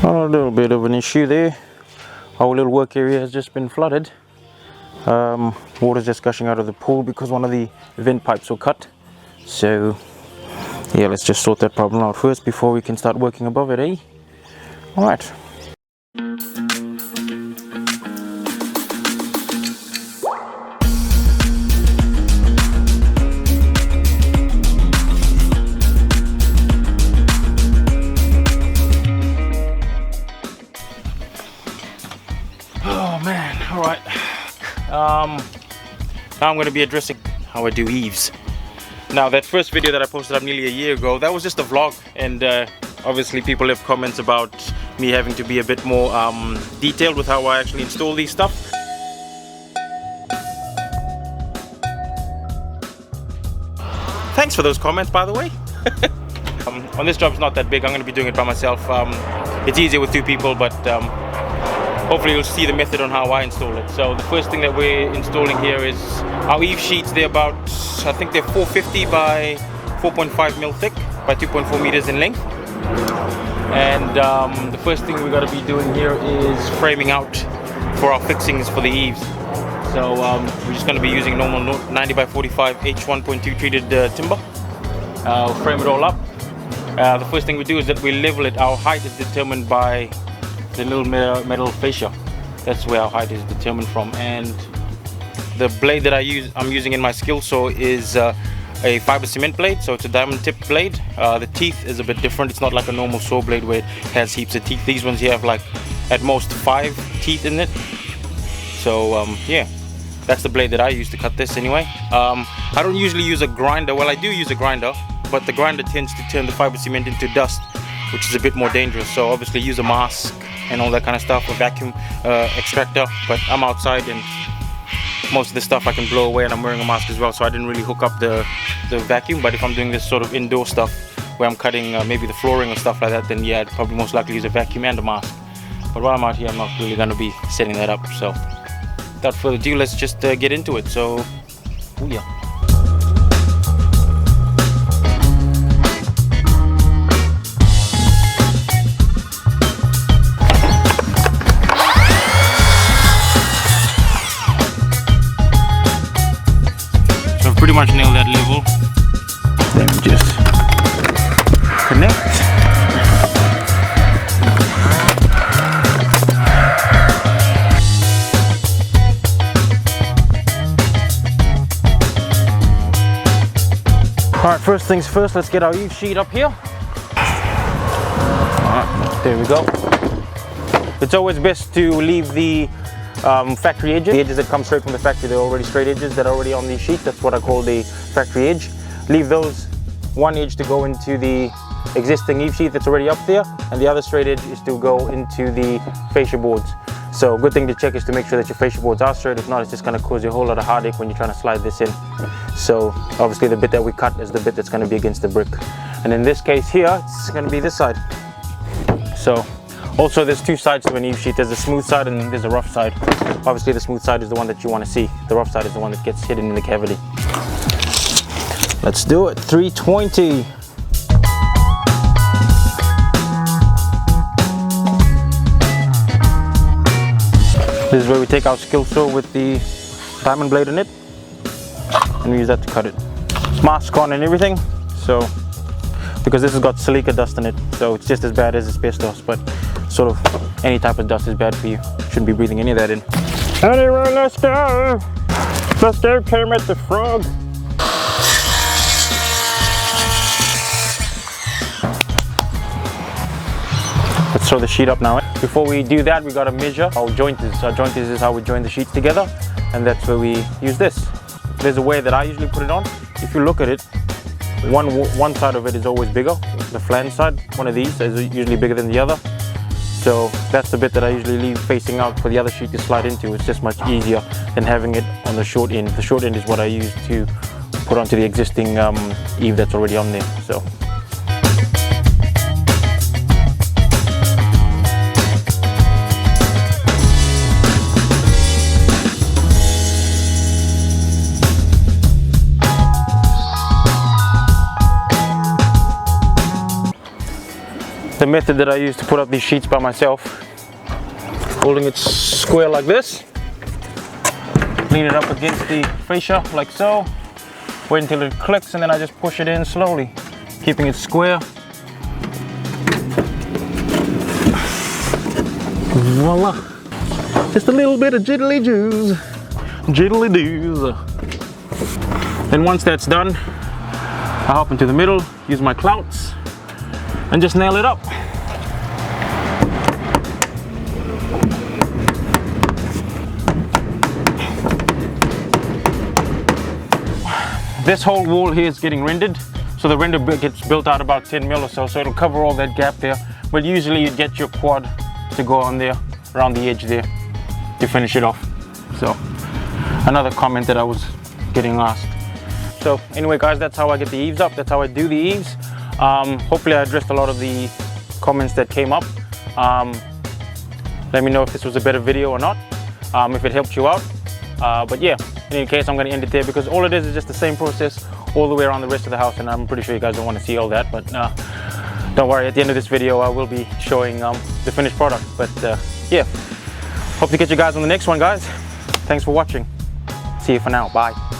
A little bit of an issue there. Our little work area has just been flooded. Water's just gushing out of the pool because one of the vent pipes were cut. So yeah, let's just sort that problem out first before we can start working above it, eh? Alright. Oh man, alright. Now I'm going to be addressing how I do eaves. Now that first video that I posted up nearly a year ago, that was just a vlog, and obviously people have comments about me having to be a bit more detailed with how I actually install these stuff. Thanks for those comments, by the way. On this job, it's not that big. I'm going to be doing it by myself. It's easier with two people, but hopefully you'll see the method on how I install it. So the first thing that we're installing here is our eave sheets. They're about, I think they're 450 by 4.5 mil thick by 2.4 meters in length. And the first thing we're going to be doing here is framing out for our fixings for the eaves. So we're just going to be using normal 90 by 45 H1.2 treated timber. We'll frame it all up. The first thing we do is that we level it. Our height is determined by the little metal fascia. That's where our height is determined from. And the blade that I'm using in my skill saw is a fiber cement blade, so it's a diamond tipped blade. The teeth is a bit different. It's not like a normal saw blade where it has heaps of teeth. These ones here have like at most 5 teeth in it. So yeah, that's the blade that I use to cut this anyway. I don't usually use a grinder. Well, I do use a grinder, but the grinder tends to turn the fiber cement into dust, which is a bit more dangerous. So obviously use a mask and all that kind of stuff, a vacuum extractor. But I'm outside and most of the stuff I can blow away, and I'm wearing a mask as well, so I didn't really hook up the vacuum. But if I'm doing this sort of indoor stuff where I'm cutting maybe the flooring or stuff like that, then yeah, I'd probably most likely use a vacuum and a mask. But while I'm out here, I'm not really going to be setting that up. So without further ado, let's just get into it. So oh yeah. Pretty much nail that level. Then we just connect. Alright, first things first, let's get our eave sheet up here. Alright, there we go. It's always best to leave the factory edges. The edges that come straight from the factory, they're already straight edges that are already on the sheet. That's what I call the factory edge. Leave those one edge to go into the existing eave sheet that's already up there, and the other straight edge is to go into the fascia boards. So a good thing to check is to make sure that your fascia boards are straight. If not, it's just going to cause you a whole lot of heartache when you're trying to slide this in. So obviously the bit that we cut is the bit that's going to be against the brick, and in this case here it's going to be this side. So also, there's two sides to an eave sheet. There's a smooth side and there's a rough side. Obviously, the smooth side is the one that you want to see. The rough side is the one that gets hidden in the cavity. Let's do it. 320. This is where we take our skill saw with the diamond blade in it, and we use that to cut it. Mask on and everything. So, because this has got silica dust in it, so it's just as bad as asbestos, but sort of any type of dust is bad for you. Shouldn't be breathing any of that in. Anyway, let's go! Let's go, Kermit the Frog! Let's throw the sheet up now. Before we do that, we gotta measure our jointers. Our jointers is how we join the sheets together, and that's where we use this. There's a way that I usually put it on. If you look at it, one side of it is always bigger. The flange side, one of these, is usually bigger than the other. So that's the bit that I usually leave facing out for the other sheet to slide into. It's just much easier than having it on the short end. The short end is what I use to put onto the existing eave that's already on there. So. The the method that I use to put up these sheets by myself. Holding it square like this, lean it up against the fascia like so, wait until it clicks, and then I just push it in slowly, keeping it square. Voila! Just a little bit of jiddly doos. Then once that's done, I hop into the middle, use my clouts, and just nail it up. This whole wall here is getting rendered, so the render gets built out about 10 mil or so, so it'll cover all that gap there. But usually you'd get your quad to go on there, around the edge there, to finish it off. So, another comment that I was getting asked. So anyway guys, that's how I get the eaves up, that's how I do the eaves. Hopefully I addressed a lot of the comments that came up. Let me know if this was a better video or not, if it helped you out. But yeah, in any case, I'm going to end it there because all it is just the same process all the way around the rest of the house, and I'm pretty sure you guys don't want to see all that, but don't worry, at the end of this video I will be showing the finished product. But yeah, hope to get you guys on the next one, guys. Thanks for watching. See you for now. Bye.